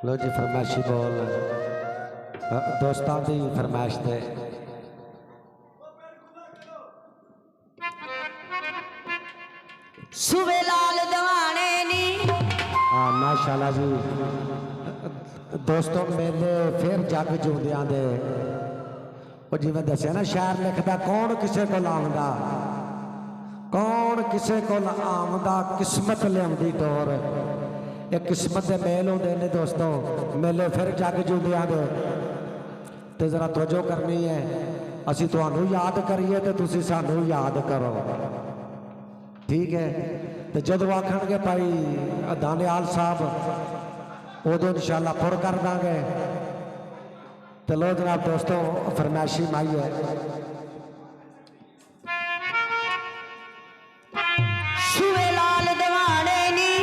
लो जी फरमाइशी बोल दोस्तों की फरमाइश दे सुबह लाल दवाने नी। हाँ माशाल्लाह जी दोस्तों मेले फिर जग जूंदियां दे जिवें दसिया ना शायर लिखदा कौन किसे को आमदा कौन किसे को आमदा किस्मत लियांदी टोर ये किस्मत के मेल होंदे ने दोस्तों मेले फिर जग जूंदियां दे ते जरा तवज्जो करनी है असी तुहानू याद करिए तो तुसी सानू याद करो ठीक है तो जदों आखणगे भाई दानियाल साहब उदों इंशाअल्लाह पुर कर देंगे तो लो जनाब दोस्तों फरमाइशी माई है सुबह लाल दवाने नी।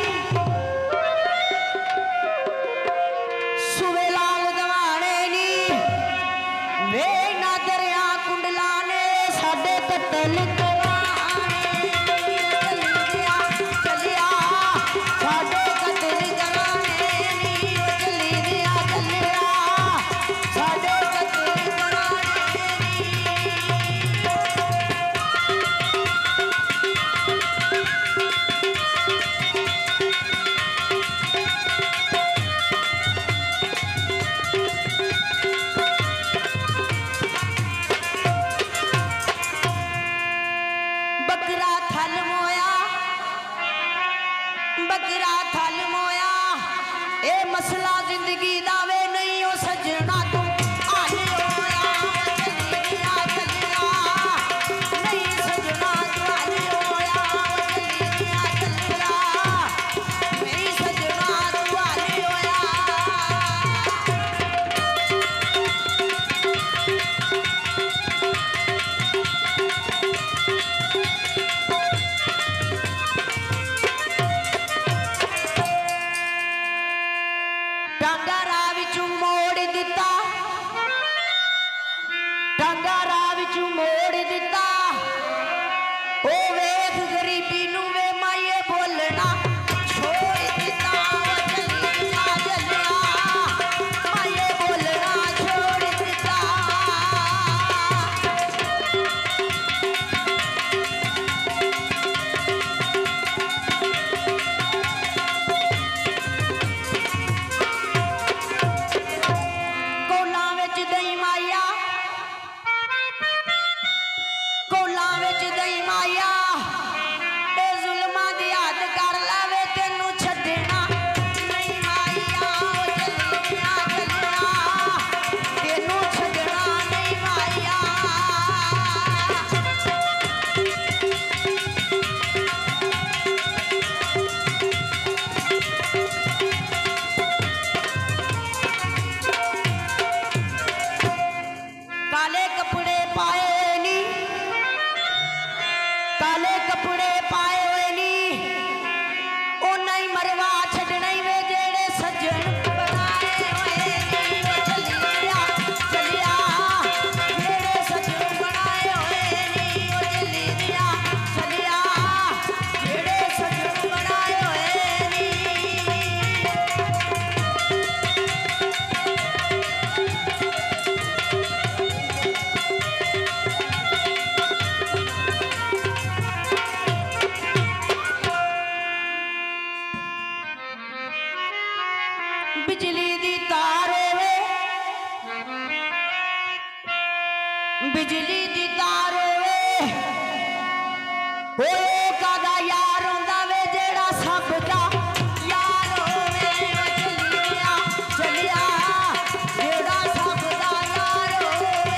सुबह लाल दवाने नी वे ना दरिया कुंडला ने साडे कटल बकरा थल मोया ए मसला जिंदगी दा वे नहीं ओ सजना तू आने होया चलिया चलिया नहीं सजना तू आने होया चलिया चलिया नहीं सजना तू आने होया टांगा विचू मोड़ दिता टांगा विचू मोड़ दिता ओ वेख गरीबी नू वे माये बोलना छोड़ दिता चलिया चलिया माये बोलना छोड़ दिता काले कपड़े पाए नी काले कपड़े पाए हुए नी ओ नहीं मरवा छड़ना वे जेड़े सज्जन बनाए हुए नी वो चलिया चलिया जेड़े सज्जन बनाए हुए नी वो चलिया चलिया जेड़े सज्जन बनाए हुए नी बिजली दी तार होवे बिजली दी तार होवे ओ कादा यार होंदा वे जेड़ा सब दा यार होवे चलिया चलिया जेड़ा सब दा यार होवे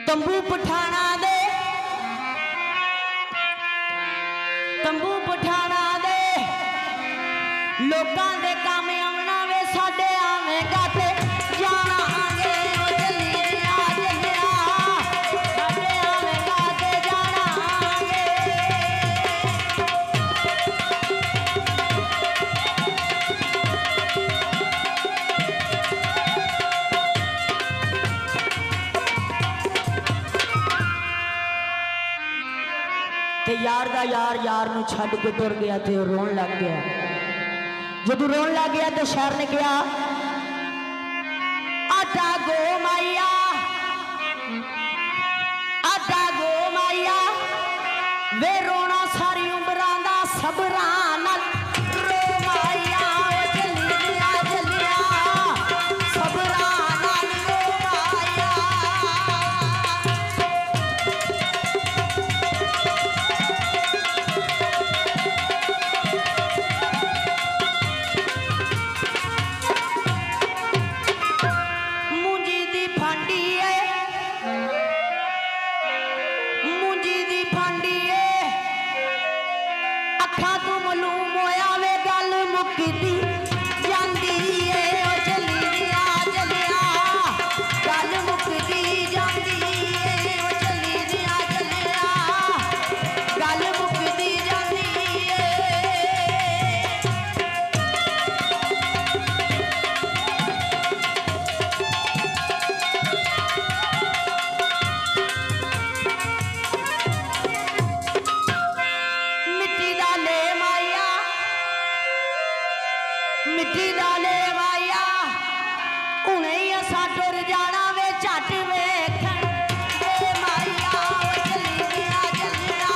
तंबू पठाना दे तंबू पठाना दे लोकां दे काम आउणा वे साडे आवेगा ते जाना आगे ओ चलिया चलिया साडे आवेगा ते जाना आगे यार दा यार यार नू छड्ड के तुर गया ते रोन लग गया। जदों रोन लग गया तो शहर ने कहा आटा गो माइया, आटा गो माइया वे रोना सारी उमरां दा सबरां नाल रो माइया जलिया जलिया सबरां नाल रो माइया। मुंजी दी फांडी है, मुंजी दी फांडी है अखा तू मलूम होया वे गल मुकदी जांदी है ओ जलिया जलिया गल मुकदी जांदी है ओ जलिया जलिया गल मुकदी जांदी है। मिट्टी डाले माया, मिट्टी डाले माया उन्हें असा टुर जाना वे झट वेखण दे माया ओ जलिया जलिया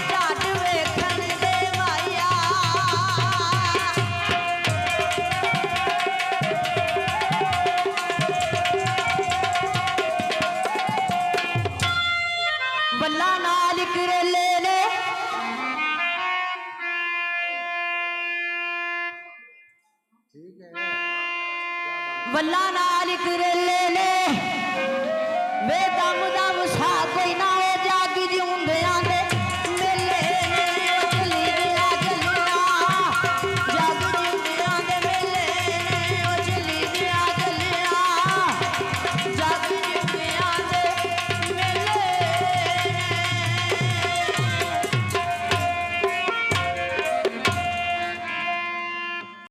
झट वेखण दे माया। वल्ला नाल करेले ने वल्ला नाल करेले